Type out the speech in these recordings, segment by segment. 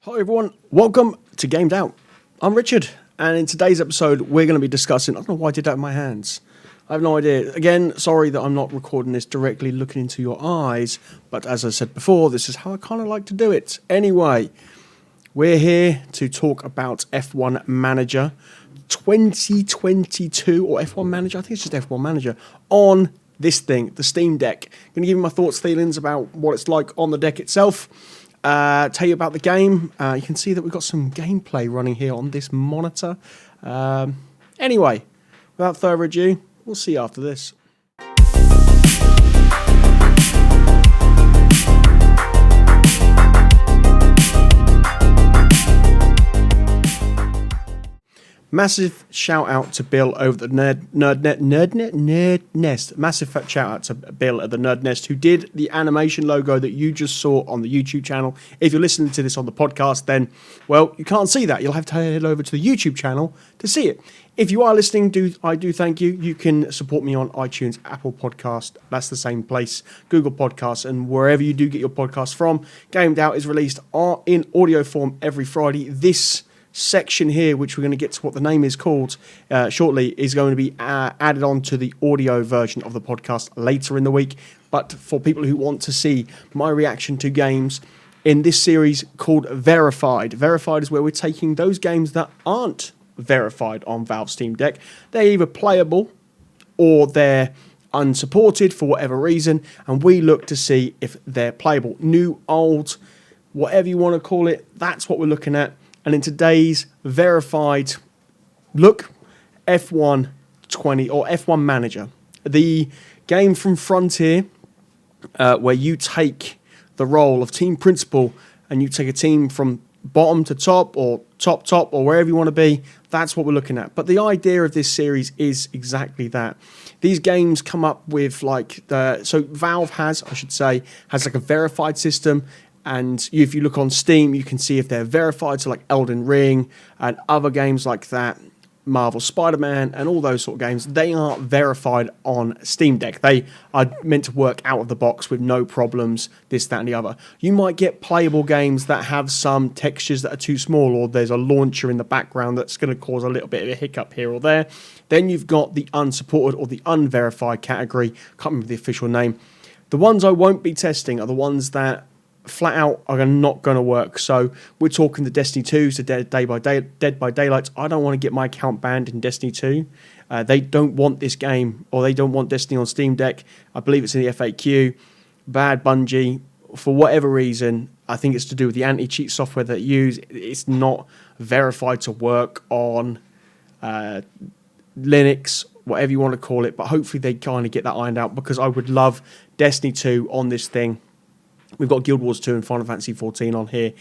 Hi everyone, welcome to Gamed Out. I'm Richard, and in today's episode we're going to be discussing, I don't know why I did that with my hands. I have no idea. Again, sorry that I'm not recording this directly looking into your eyes, but as I said before, this is how I kind of like to do it. Anyway, we're here to talk about F1 Manager 2022, or F1 Manager, I think it's just F1 Manager, on this thing, the Steam Deck. I'm going to give you my thoughts, feelings about what it's like on the deck itself. Tell you about the game. You can see that we've got some gameplay running here on this monitor. Anyway, without further ado, we'll see you after this. Massive shout out to Bill over the Nerd Nest. Massive shout out to Bill at the Nerd Nest who did the animation logo that you just saw on the YouTube channel. If you're listening to this on the podcast, then, well, you can't see that. You'll have to head over to the YouTube channel to see it. If you are listening, I do thank you. You can support me on iTunes, Apple Podcast. That's the same place. Google Podcasts, and wherever you do get your podcasts from. Gamed Out is released in audio form every Friday. This section here, which we're going to get to what the name is called shortly, is going to be added on to the audio version of the podcast later in the week. But for people who want to see my reaction to games in this series called Verified. Verified is where we're taking those games that aren't verified on Valve Steam Deck. They're either playable or they're unsupported for whatever reason, and we look to see if they're playable. New, old, whatever you want to call it, that's what we're looking at. And in today's verified look, F1 20 or F1 Manager, the game from Frontier, where you take the role of team principal and you take a team from bottom to top or top or wherever you want to be. That's what we're looking at. But the idea of this series is exactly that. These games come up with so Valve has like a verified system. And if you look on Steam, you can see if they're verified, so like Elden Ring and other games like that, Marvel Spider-Man and all those sort of games, they are verified on Steam Deck. They are meant to work out of the box with no problems, this, that and the other. You might get playable games that have some textures that are too small, or there's a launcher in the background that's going to cause a little bit of a hiccup here or there. Then you've got the unsupported or the unverified category, can't remember the official name. The ones I won't be testing are the ones that flat out are not going to work. So we're talking the Destiny 2s, the Dead by Daylight. I don't want to get my account banned in Destiny 2. They don't want this game, or they don't want Destiny on Steam Deck. I believe it's in the FAQ. Bad Bungie, for whatever reason, I think it's to do with the anti-cheat software that they use. It's not verified to work on Linux, whatever you want to call it. But hopefully they kind of get that ironed out, because I would love Destiny 2 on this thing. We've got Guild Wars 2 and Final Fantasy 14 on here,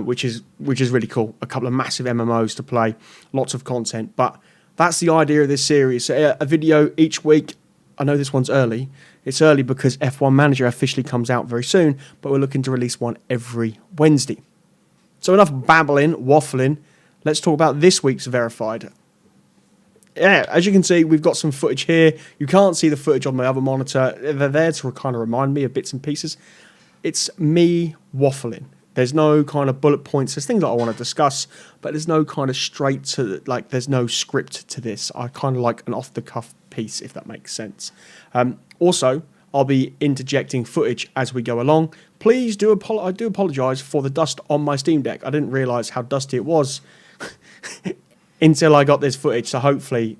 which is really cool. A couple of massive MMOs to play, lots of content. But that's the idea of this series. So a video each week. I know this one's early. It's early because F1 Manager officially comes out very soon, but we're looking to release one every Wednesday. So enough babbling, waffling. Let's talk about this week's Verified. Yeah, as you can see, we've got some footage here. You can't see the footage on my other monitor. They're there to kind of remind me of bits and pieces. It's me waffling. There's no kind of bullet points. There's things that I want to discuss, but there's no kind of straight to, there's no script to this. I kind of like an off-the-cuff piece, if that makes sense. Also, I'll be interjecting footage as we go along. Please I do apologise for the dust on my Steam Deck. I didn't realise how dusty it was until I got this footage, so hopefully,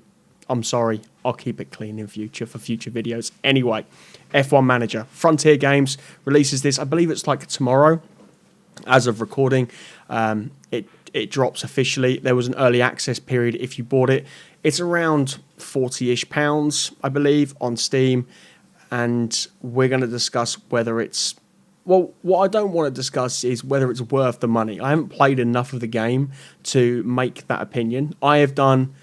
I'm sorry, I'll keep it clean in future for future videos. Anyway, F1 Manager. Frontier Games releases this, I believe it's like tomorrow, as of recording. It drops officially. There was an early access period if you bought it. It's around £40-ish, I believe, on Steam. And we're going to discuss whether it's... Well, what I don't want to discuss is whether it's worth the money. I haven't played enough of the game to make that opinion. I have done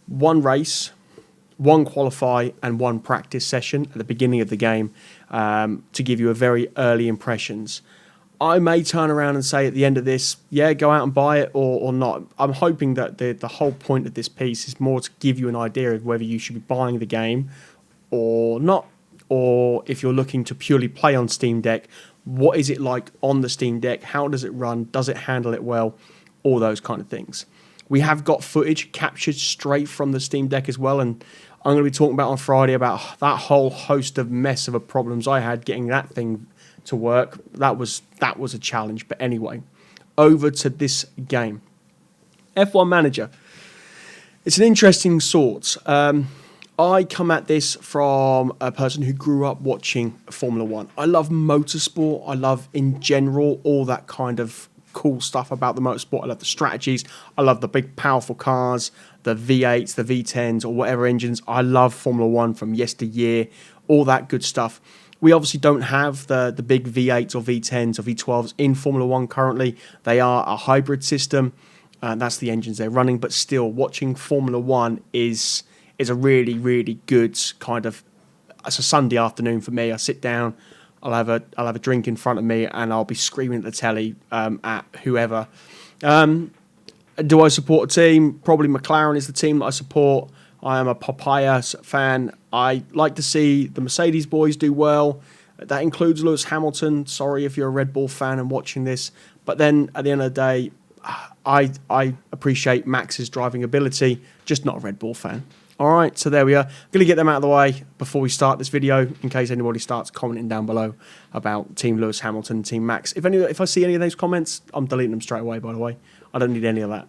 one race, one qualify, and one practice session at the beginning of the game to give you a very early impressions. I may turn around and say at the end of this, yeah, go out and buy it or not. I'm hoping that the whole point of this piece is more to give you an idea of whether you should be buying the game or not, or if you're looking to purely play on Steam Deck, What is it like on the Steam Deck? How does it run? Does it handle it well? All those kind of things. We have got footage captured straight from the Steam Deck as well, and I'm going to be talking about on Friday about that whole host of mess of problems I had getting that thing to work. That was a challenge. But anyway, over to this game. F1 Manager. It's an interesting sort. I come at this from a person who grew up watching Formula One. I love motorsport. I love, in general, all that kind of cool stuff about the motorsport. I love the strategies. I love the big, powerful cars, the V8s, the V10s, or whatever engines. I love Formula One from yesteryear, all that good stuff. We obviously don't have the big V8s or V10s or V12s in Formula One currently. They are a hybrid system. That's the engines they're running. But still, watching Formula One is a really, really good kind of... It's a Sunday afternoon for me. I sit down, I'll have a drink in front of me, and I'll be screaming at the telly at whoever. Do I support a team? Probably McLaren is the team that I support. I am a Papaya fan. I like to see the Mercedes boys do well. That includes Lewis Hamilton. Sorry if you're a Red Bull fan and watching this. But then at the end of the day, I appreciate Max's driving ability, just not a Red Bull fan. All right, so there we are. I'm going to get them out of the way before we start this video, in case anybody starts commenting down below about Team Lewis Hamilton, Team Max. If I see any of those comments, I'm deleting them straight away, by the way. I don't need any of that.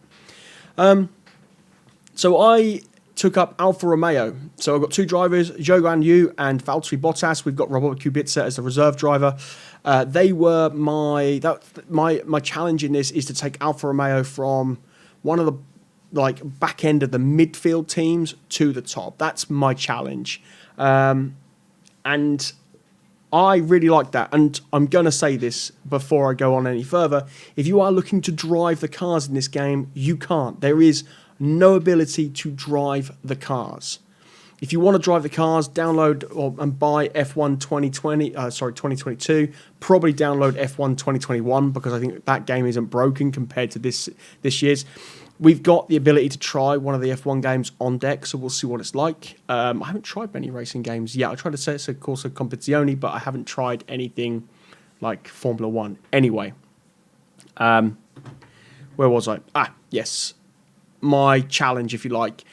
So I took up Alfa Romeo. So I've got two drivers, Zhou Guanyu and Valtteri Bottas. We've got Robert Kubica as the reserve driver. They were my challenge in this is to take Alfa Romeo from one of the back end of the midfield teams to the top. That's my challenge. And I really like that. And I'm going to say this before I go on any further. If you are looking to drive the cars in this game, you can't. There is no ability to drive the cars. If you want to drive the cars, download and buy F1 2022. Probably download F1 2021 because I think that game isn't broken compared to this year's. We've got the ability to try one of the F1 games on deck, so we'll see what it's like. I haven't tried many racing games yet. I tried to say it's a Corsa Competizione, but I haven't tried anything like Formula One. Anyway, where was I? Yes. My challenge, if you like.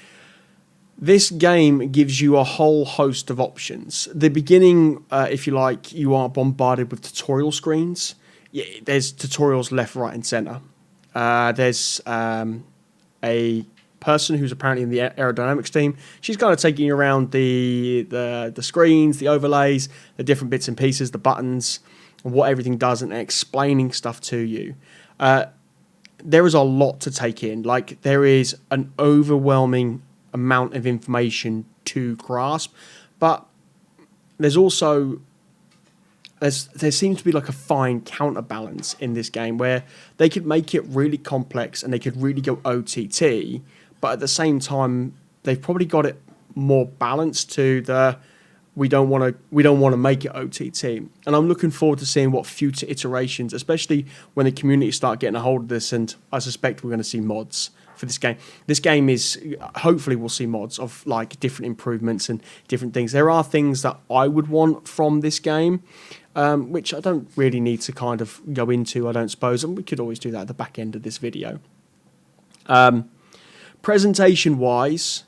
This game gives you a whole host of options. The beginning, if you like, you are bombarded with tutorial screens. Yeah, there's tutorials left, right, and centre. There's a person who's apparently in the aerodynamics team. She's kind of taking you around the screens, the overlays, the different bits and pieces, the buttons, and what everything does, and explaining stuff to you. There is a lot to take in. Like, there is an overwhelming amount of information to grasp, but there's also there seems to be like a fine counterbalance in this game where they could make it really complex and they could really go OTT, but at the same time they've probably got it more balanced to the we don't want to make it OTT. And I'm looking forward to seeing what future iterations, especially when the community start getting a hold of this, and I suspect we're going to see mods for this game. This game is, hopefully we'll see mods of like different improvements and different things. There are things that I would want from this game, which I don't really need to kind of go into, I don't suppose, and we could always do that at the back end of this video. Presentation-wise,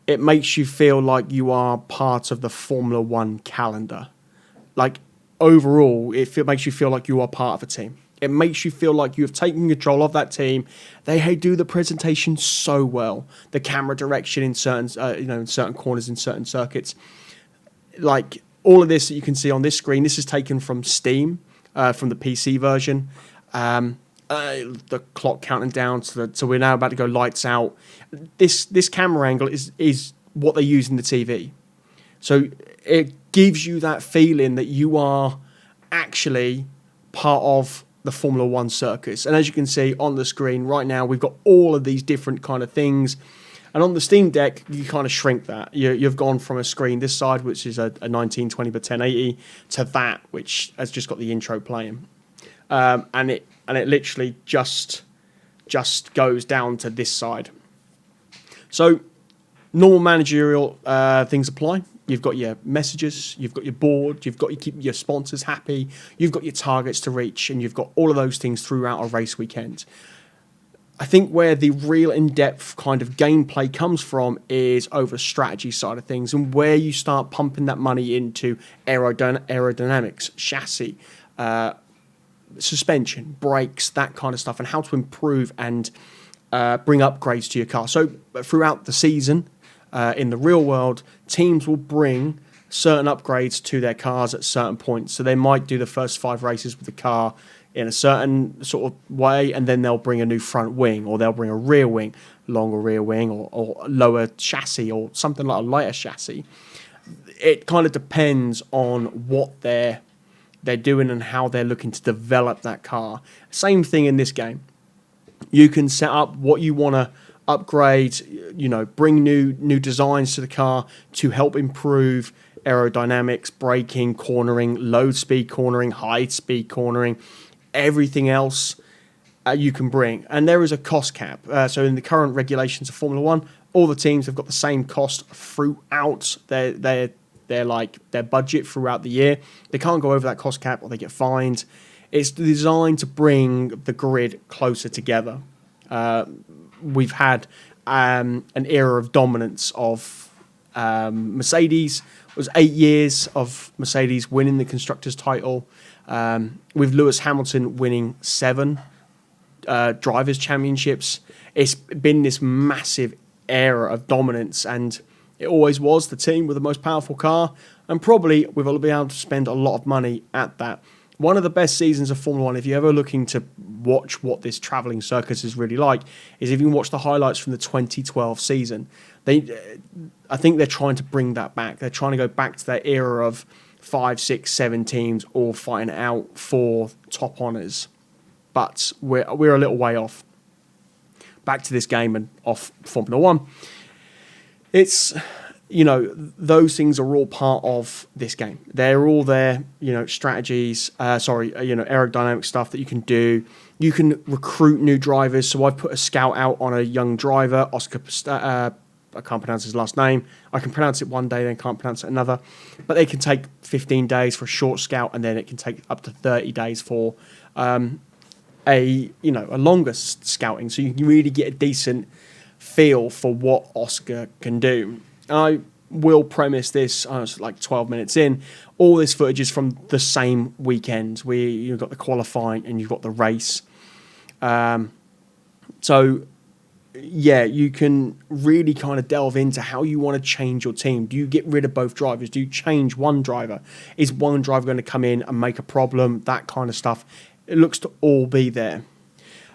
it makes you feel like you are part of the Formula One calendar. Like, overall, it makes you feel like you are part of a team. It makes you feel like you have taken control of that team. They do the presentation so well. The camera direction in certain, in certain corners, in certain circuits. Like, all of this that you can see on this screen, this is taken from Steam, from the PC version. The clock counting down, so we're now about to go lights out. This camera angle is what they use in the TV. So it gives you that feeling that you are actually part of the Formula One circus. And as you can see on the screen right now, we've got all of these different kind of things. And on the Steam Deck, you kind of shrink that. You've gone from a screen this side, which is a 1920 by 1080, to that, which has just got the intro playing. And it literally just goes down to this side. So normal managerial things apply. You've got your messages, you've got your board, you've got you keep your sponsors happy, you've got your targets to reach, and you've got all of those things throughout a race weekend. I think where the real in-depth kind of gameplay comes from is over the strategy side of things, and where you start pumping that money into aerodynamics, chassis, suspension, brakes, that kind of stuff, and how to improve and bring upgrades to your car. So throughout the season, in the real world, teams will bring certain upgrades to their cars at certain points. So they might do the first 5 races with the car in a certain sort of way, and then they'll bring a new front wing, or they'll bring a rear wing, longer rear wing, or lower chassis, or something like a lighter chassis. It kind of depends on what they're doing and how they're looking to develop that car. Same thing in this game. You can set up what you want to upgrade, bring new designs to the car to help improve aerodynamics, braking, cornering, low speed cornering, high speed cornering, everything else you can bring. And there is a cost cap. So in the current regulations of Formula One, all the teams have got the same cost throughout their budget throughout the year. They can't go over that cost cap or they get fined. It's designed to bring the grid closer together. We've had an era of dominance of Mercedes. It was 8 years of Mercedes winning the Constructors' title, with Lewis Hamilton winning 7 Drivers' Championships. It's been this massive era of dominance, and it always was the team with the most powerful car, and probably we've been able to spend a lot of money at that. One of the best seasons of Formula One, if you're ever looking to watch what this travelling circus is really like, is if you can watch the highlights from the 2012 season. I think they're trying to bring that back. They're trying to go back to that era of 5, 6, 7 teams all fighting out for top honours. But we're a little way off. Back to this game and off Formula One. It's... those things are all part of this game. They're all there, strategies, aerodynamic stuff that you can do. You can recruit new drivers. So I've put a scout out on a young driver, Oscar, I can't pronounce his last name. I can pronounce it one day, then can't pronounce it another. But they can take 15 days for a short scout, and then it can take up to 30 days for a longer scouting. So you can really get a decent feel for what Oscar can do. I will premise this, it's like 12 minutes in, all this footage is from the same weekend where you've got the qualifying and you've got the race. You can really kind of delve into how you want to change your team. Do you get rid of both drivers? Do you change one driver? Is one driver going to come in and make a problem? That kind of stuff. It looks to all be there.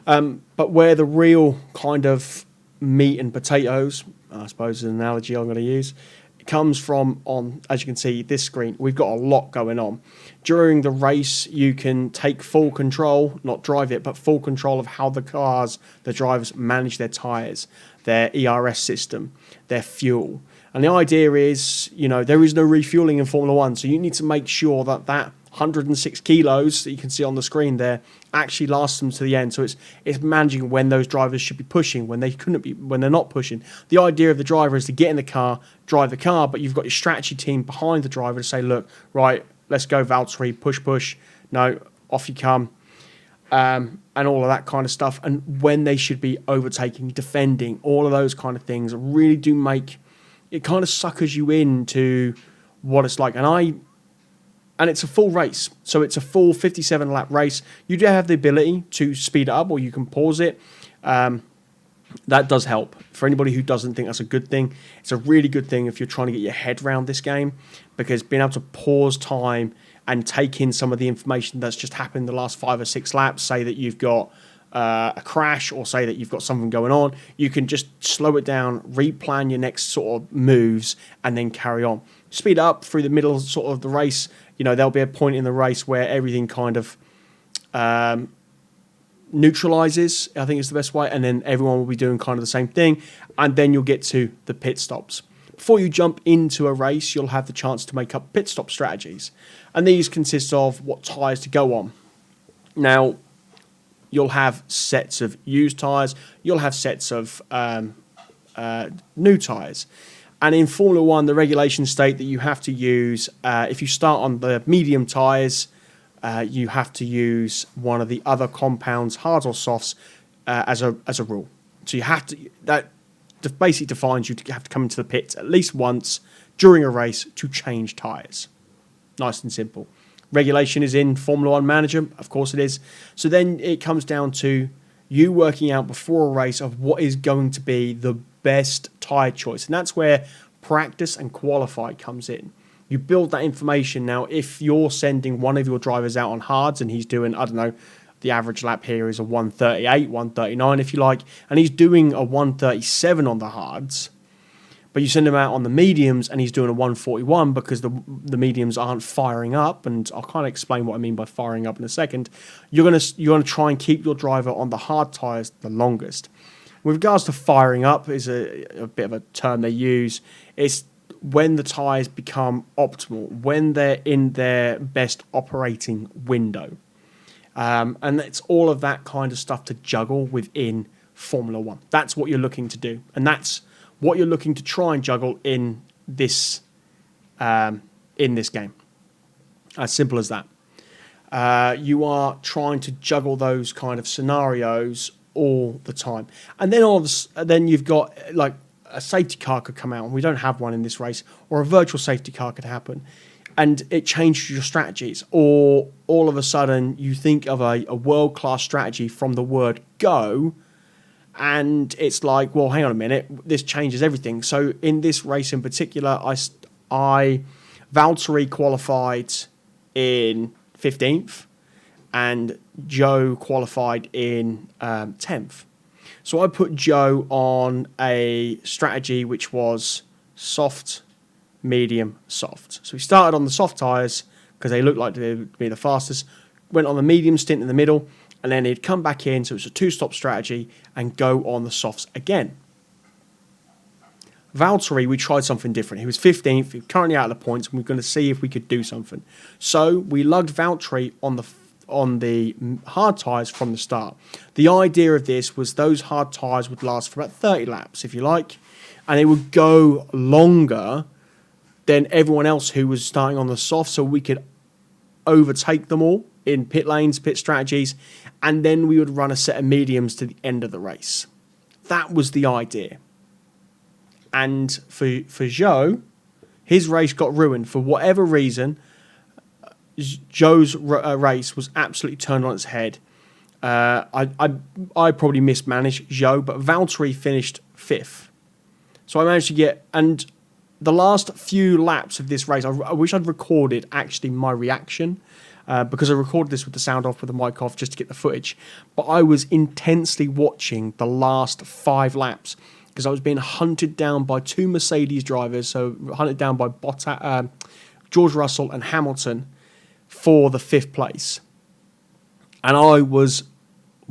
But where the real kind of meat and potatoes, I suppose is an analogy I'm going to use, it comes from, on, as you can see, this screen, we've got a lot going on. During the race, you can take full control, not drive it, but full control of how the drivers manage their tyres, their ERS system, their fuel. And the idea is, there is no refueling in Formula One, so you need to make sure that 106 kilos that you can see on the screen there actually lasts them to the end. So it's managing when those drivers should be pushing, when they're not pushing. The idea of the driver is to get in the car, drive the car, but you've got your strategy team behind the driver to say, look, right, let's go Valtteri, push, no, off you come, and all of that kind of stuff. And when they should be overtaking, defending, all of those kind of things really do make, it kind of suckers you into what it's like. And it's a full race. So it's a full 57-lap race. You do have the ability to speed it up, or you can pause it. That does help. For anybody who doesn't think that's a good thing, it's a really good thing if you're trying to get your head around this game, because being able to pause time and take in some of the information that's just happened in the last 5 or 6 laps, say that you've got a crash, or say that you've got something going on, you can just slow it down, replan your next sort of moves, and then carry on. Speed up through the middle sort of the race. There'll be a point in the race where everything kind of neutralizes, I think is the best way, and then everyone will be doing kind of the same thing, and then you'll get to the pit stops. Before you jump into a race, you'll have the chance to make up pit stop strategies, and these consist of what tyres to go on. Now, you'll have sets of used tyres, you'll have sets of new tyres, And in Formula One, the regulations state that you have to use, if you start on the medium tyres, you have to use one of the other compounds, hards or softs, as a rule. So you have to, that basically defines you to have to come into the pits at least once during a race to change tyres. Nice and simple. Regulation is in Formula One Manager, of course it is. So then it comes down to you working out before a race of what is going to be the best tyre choice. And that's where practice and qualify comes in. You build that information. Now, if you're sending one of your drivers out on hards and he's doing, I don't know, the average lap here is a 138, 139 if you like, and he's doing a 137 on the hards, but you send him out on the mediums and he's doing a 141 because the mediums aren't firing up, and I'll kind of explain what I mean by firing up in a second. You're gonna try and keep your driver on the hard tyres the longest. With regards to firing up, is a bit of a term they use. It's when the tyres become optimal, when they're in their best operating window. And it's all of that kind of stuff to juggle within Formula One. That's what you're looking to do. And that's what you're looking to try and juggle in this game. As simple as that. You are trying to juggle those kind of scenarios all the time. And then then you've got like a safety car could come out, and we don't have one in this race, or a virtual safety car could happen, and it changes your strategies. Or all of a sudden you think of a world-class strategy from the word go, and it's like, well, hang on a minute, this changes everything. So in this race in particular, Valtteri qualified in 15th, and Joe qualified in 10th. So I put Joe on a strategy which was soft, medium, soft. So he started on the soft tyres because they looked like they would be the fastest, went on the medium stint in the middle, and then he'd come back in, so it was a two-stop strategy, and go on the softs again. Valtteri, we tried something different. He was 15th, he was currently out of the points, and we were going to see if we could do something. So we lugged Valtteri on the hard tyres from the start. The idea of this was those hard tyres would last for about 30 laps, if you like, and they would go longer than everyone else who was starting on the soft, so we could overtake them all in pit lanes, pit strategies, and then we would run a set of mediums to the end of the race. That was the idea. And for Joe, his race got ruined for whatever reason. Joe's race was absolutely turned on its head. I probably mismanaged Joe, but Valtteri finished 5th. So I managed to get, and the last few laps of this race, I wish I'd recorded actually my reaction, because I recorded this with the sound off, with the mic off, just to get the footage. But I was intensely watching the last 5 laps because I was being hunted down by 2 Mercedes drivers, so hunted down by George Russell and Hamilton for the 5th place. And I was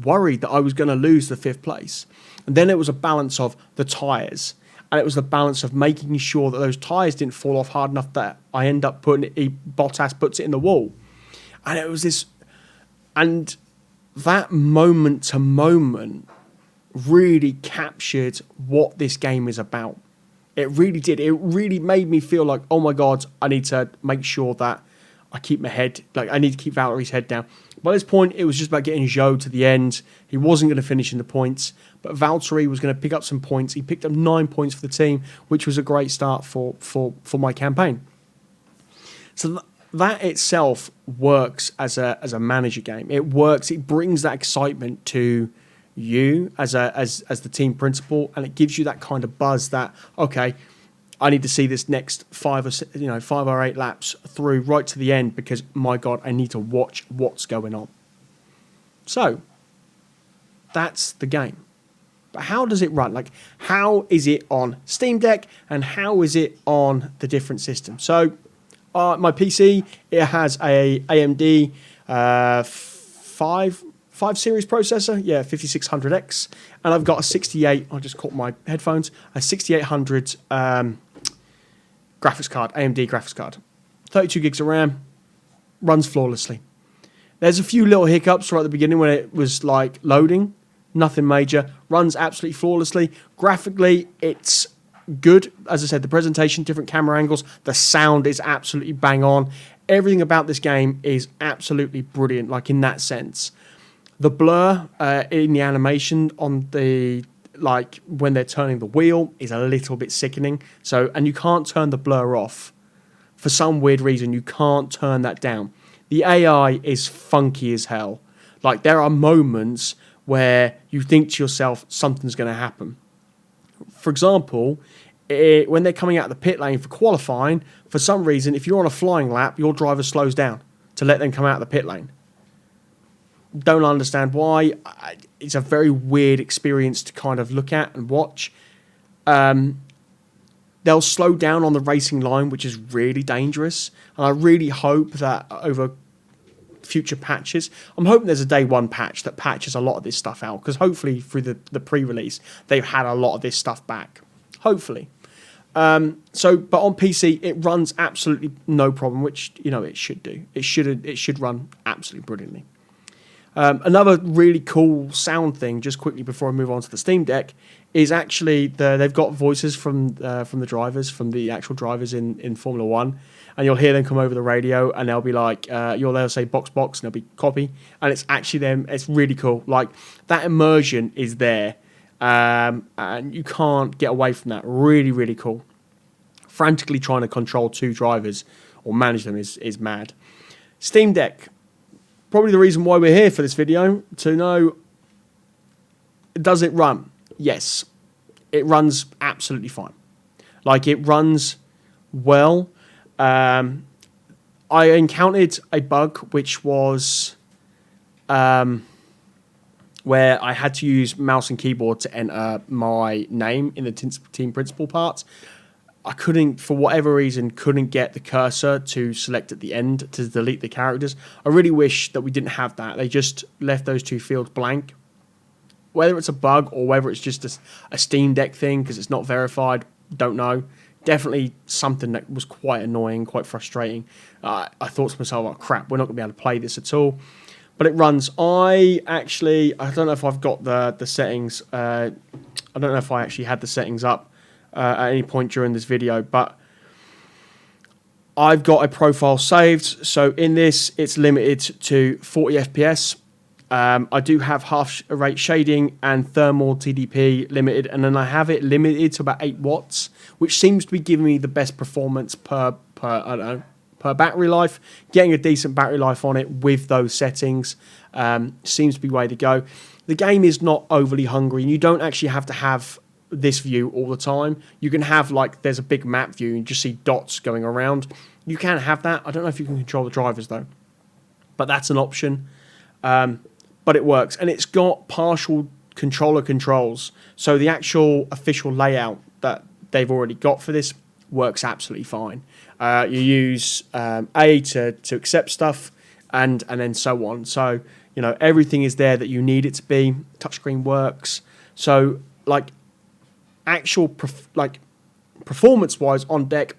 worried that I was going to lose the 5th place. And then it was a balance of the tyres. And it was the balance of making sure that those tyres didn't fall off hard enough that I end up Bottas puts it in the wall. And it was this, and that moment to moment really captured what this game is about. It really did. It really made me feel like, oh my God, I need to make sure that I keep my head, like I need to keep Valtteri's head down. By this point, it was just about getting Joe to the end. He wasn't going to finish in the points, but Valtteri was going to pick up some points. He picked up 9 points for the team, which was a great start for my campaign. So that itself works as a manager game. It works. It brings that excitement to you as the team principal, and it gives you that kind of buzz that, okay, I need to see this next 5 or 8 laps through right to the end because, my God, I need to watch what's going on. So that's the game. But how does it run? Like, how is it on Steam Deck and how is it on the different systems? So my PC, it has a AMD 5 series processor, 5600X, and I've got a 68, I just caught my headphones, a 6800 graphics card, AMD graphics card. 32 gigs of RAM, runs flawlessly. There's a few little hiccups right at the beginning when it was like loading, nothing major, runs absolutely flawlessly. Graphically, it's good. As I said, the presentation, different camera angles, the sound is absolutely bang on. Everything about this game is absolutely brilliant, like in that sense. The blur in the animation on the, like when they're turning the wheel, is a little bit sickening. So, and you can't turn the blur off. For some weird reason, you can't turn that down. The AI is funky as hell. Like, there are moments where you think to yourself, something's going to happen. For example, when they're coming out of the pit lane for qualifying, for some reason, if you're on a flying lap, your driver slows down to let them come out of the pit lane. Don't understand why. It's a very weird experience to kind of look at and watch. They'll slow down on the racing line, which is really dangerous. And I really hope that over future patches, I'm hoping there's a day one patch that patches a lot of this stuff out, because hopefully through the pre-release, they've had a lot of this stuff back. Hopefully. But on PC, it runs absolutely no problem, which, it should do. It should run absolutely brilliantly. Another really cool sound thing, just quickly before I move on to the Steam Deck, is actually they've got voices from the drivers, from the actual drivers in Formula One, and you'll hear them come over the radio, and they'll be like, they'll say box, and they'll be copy, and it's actually them. It's really cool. Like, that immersion is there, and you can't get away from that. Really, really cool. Frantically trying to control two drivers or manage them is mad. Steam Deck. Probably the reason why we're here for this video, to know, does it run? Yes, it runs absolutely fine. Like, it runs well. I encountered a bug which was where I had to use mouse and keyboard to enter my name in the team principal parts. I couldn't, for whatever reason, get the cursor to select at the end to delete the characters. I really wish that we didn't have that. They just left those two fields blank. Whether it's a bug or whether it's just a Steam Deck thing because it's not verified, don't know. Definitely something that was quite annoying, quite frustrating. I thought to myself, oh crap, we're not going to be able to play this at all. But it runs. I don't know if I've got the settings. I don't know if I actually had the settings up at any point during this video, but I've got a profile saved. So in this, it's limited to 40 FPS. I do have half rate shading and thermal TDP limited, and then I have it limited to about 8 watts, which seems to be giving me the best performance per battery life. Getting a decent battery life on it with those settings seems to be the way to go. The game is not overly hungry, and you don't actually have to have this view all the time. You can have, like, there's a big map view and you just see dots going around. You can have that. I don't know if you can control the drivers though, but that's an option. But it works, and it's got partial controller controls. So the actual official layout that they've already got for this works absolutely fine. You use A to accept stuff, and then so on. So everything is there that you need it to be. Touchscreen works. So like actual performance-wise on deck,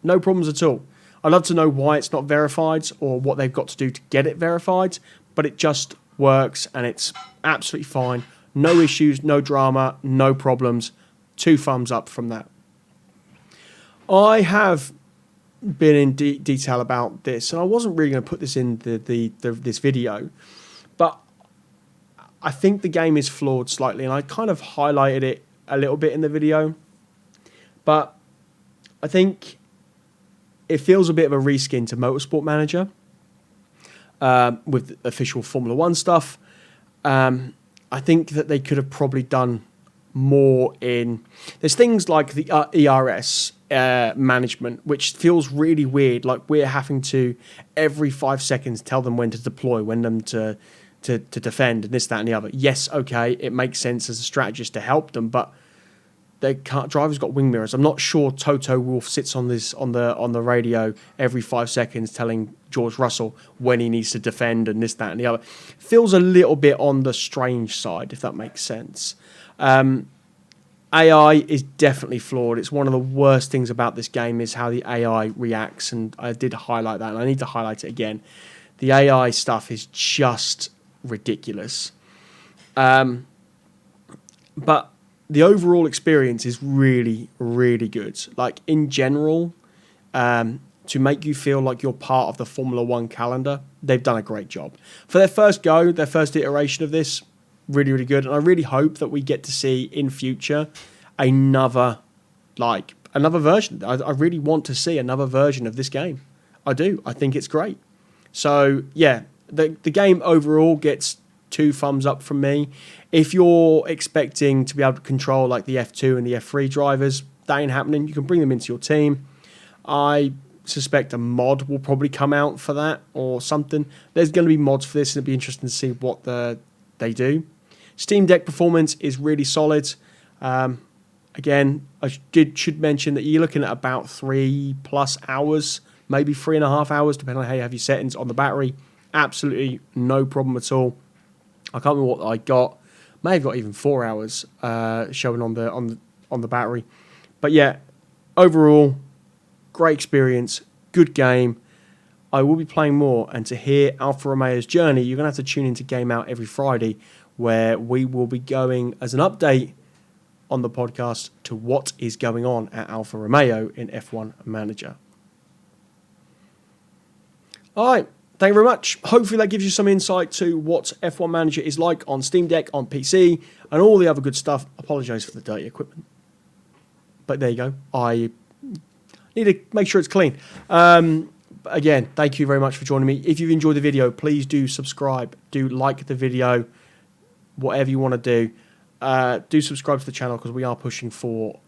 no problems at all. I'd love to know why it's not verified or what they've got to do to get it verified, but it just works and it's absolutely fine. No issues, no drama, no problems. 2 thumbs up from that. I have been in detail about this, and I wasn't really going to put this in this video, but I think the game is flawed slightly, and I kind of highlighted it a little bit in the video, but I think it feels a bit of a reskin to Motorsport Manager with official Formula 1 stuff. I think that they could have probably done more in... There's things like the ERS management, which feels really weird. Like we're having to, every 5 seconds, tell them when to deploy, when to defend, and this, that, and the other. Yes, okay, it makes sense as a strategist to help them, but their driver's got wing mirrors. I'm not sure Toto Wolff sits on the radio every 5 seconds telling George Russell when he needs to defend and this, that, and the other. Feels a little bit on the strange side, if that makes sense. AI is definitely flawed. It's one of the worst things about this game is how the AI reacts, and I did highlight that, and I need to highlight it again. The AI stuff is just ridiculous. But the overall experience is really, really good. Like, in general, to make you feel like you're part of the Formula One calendar, they've done a great job. For their first iteration of this, really, really good. And I really hope that we get to see in future another version. I really want to see another version of this game. I do. I think it's great. So, yeah, the game overall gets 2 thumbs up from me. If you're expecting to be able to control like the F2 and the F3 drivers, that ain't happening. You can bring them into your team. I suspect a mod will probably come out for that or something. There's going to be mods for this, and it'll be interesting to see what they do. Steam Deck performance is really solid. Again, I should mention that you're looking at about 3+ hours, maybe 3.5 hours, depending on how you have your settings on the battery. Absolutely no problem at all. I can't remember what I got. May have got even 4 hours showing on the battery. But yeah, overall, great experience, good game. I will be playing more, and to hear Alfa Romeo's journey, you're going to have to tune into Game Out every Friday, where we will be going as an update on the podcast to what is going on at Alfa Romeo in F1 Manager. All right, thank you very much. Hopefully that gives you some insight to what F1 Manager is like on Steam Deck, on PC, and all the other good stuff. Apologise for the dirty equipment. But there you go. I need to make sure it's clean. Again, thank you very much for joining me. If you've enjoyed the video, please do subscribe. Do like the video. Whatever you want to do. Do subscribe to the channel, because we are pushing for...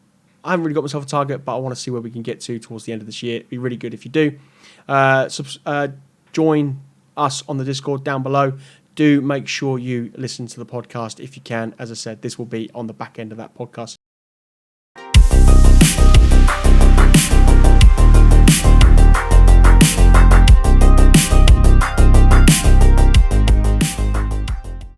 I haven't really got myself a target, but I want to see where we can get to towards the end of this year. It'd be really good if you do. Join us on the Discord down below. Do make sure you listen to the podcast if you can. As I said, this will be on the back end of that podcast.